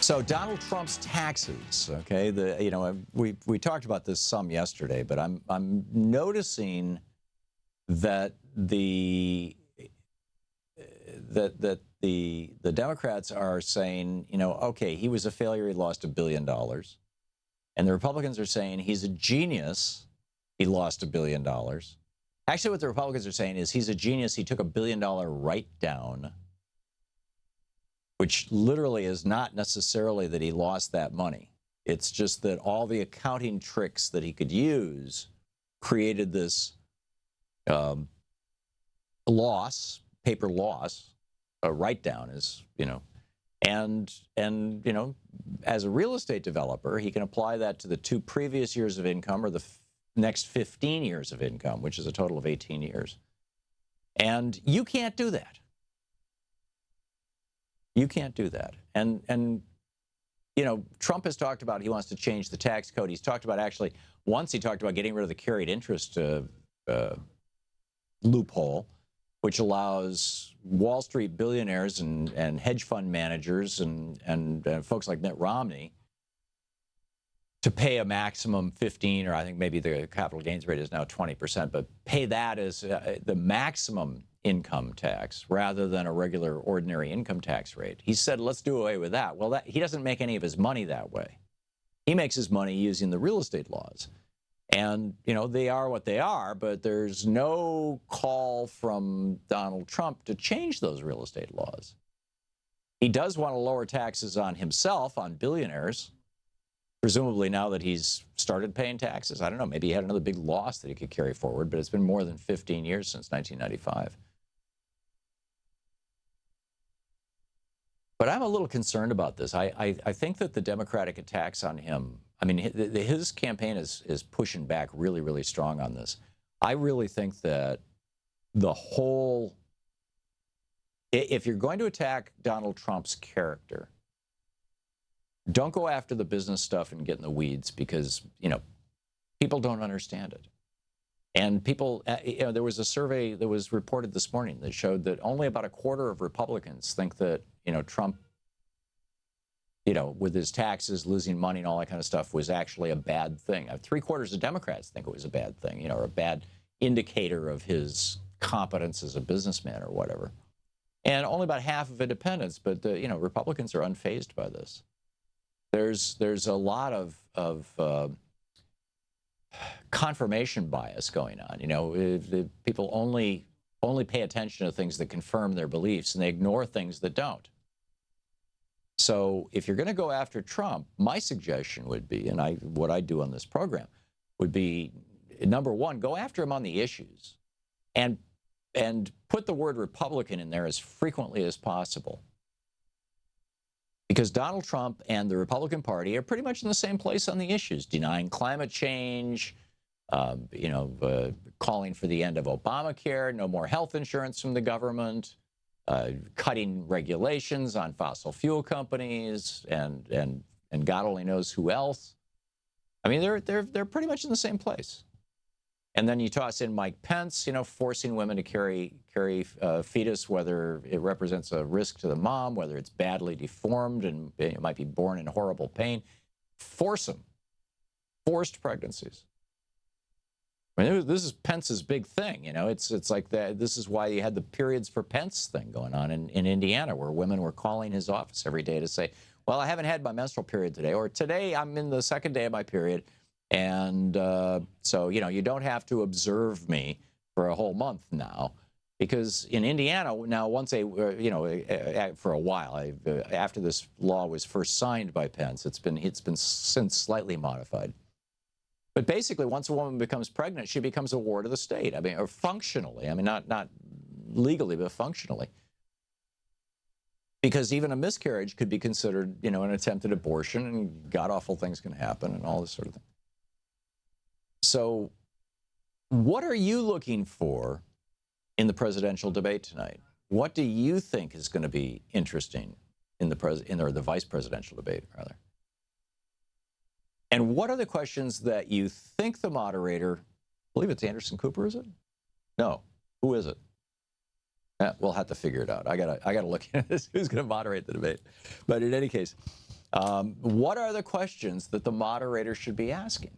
So Donald Trump's taxes, okay? We talked about this some yesterday, but I'm noticing that the Democrats are saying, okay, he was a failure, he lost $1 billion, and the Republicans are saying he's a genius, he lost $1 billion. Actually, what the Republicans are saying is he's a genius, he took $1 billion write-down, which literally is not necessarily that he lost that money. It's just that all the accounting tricks that he could use created this loss, paper loss, a write-down is, and as a real estate developer, he can apply that to the 2 previous years of income or the next 15 years of income, which is a total of 18 years. And you can't do that. You can't do that. And Trump has talked about he wants to change the tax code. He's talked about once he talked about getting rid of the carried interest loophole, which allows Wall Street billionaires and hedge fund managers and folks like Mitt Romney to pay a maximum 15, or I think maybe the capital gains rate is now 20%, but pay that as the maximum income tax rather than a regular ordinary income tax rate. He said, let's do away with that. Well, he doesn't make any of his money that way. He makes his money using the real estate laws. And, they are what they are, but there's no call from Donald Trump to change those real estate laws. He does want to lower taxes on himself, on billionaires, presumably now that he's started paying taxes. I don't know, maybe he had another big loss that he could carry forward, but it's been more than 15 years since 1995. But I'm a little concerned about this. I think that the Democratic attacks on him, his campaign is pushing back really, really strong on this. I really think that if you're going to attack Donald Trump's character, don't go after the business stuff and get in the weeds because, people don't understand it. And people, there was a survey that was reported this morning that showed that only about a quarter of Republicans think that, Trump, with his taxes, losing money and all that kind of stuff was actually a bad thing. 3/4 of Democrats think it was a bad thing, or a bad indicator of his competence as a businessman or whatever. And only about half of independents, but Republicans are unfazed by this. There's a lot of confirmation bias going on. People only pay attention to things that confirm their beliefs, and they ignore things that don't. So if you're going to go after Trump, my suggestion would be, and what I do on this program, would be, number one, go after him on the issues, and put the word Republican in there as frequently as possible. Because Donald Trump and the Republican Party are pretty much in the same place on the issues, denying climate change, calling for the end of Obamacare, no more health insurance from the government, cutting regulations on fossil fuel companies, and God only knows who else. They're pretty much in the same place. And then you toss in Mike Pence, forcing women to carry fetus, whether it represents a risk to the mom, whether it's badly deformed and it might be born in horrible pain. Force them. Forced pregnancies. This is Pence's big thing. It's like that. This is why you had the Periods for Pence thing going on in Indiana, where women were calling his office every day to say, well, I haven't had my menstrual period today, or today I'm in the 2nd day of my period. And so, you don't have to observe me for a whole month now, because in Indiana now, once for a while, after this law was first signed by Pence, it's been since slightly modified. But basically, once a woman becomes pregnant, she becomes a ward of the state. Or functionally. Not legally, but functionally. Because even a miscarriage could be considered, an attempted abortion, and god-awful things can happen, and all this sort of thing. So what are you looking for in the presidential debate tonight? What do you think is going to be interesting in the vice presidential debate, rather? And what are the questions that you think the moderator, I believe it's Anderson Cooper, is it? No. Who is it? We'll have to figure it out. I gotta look at this, who's going to moderate the debate. But in any case, What are the questions that the moderator should be asking?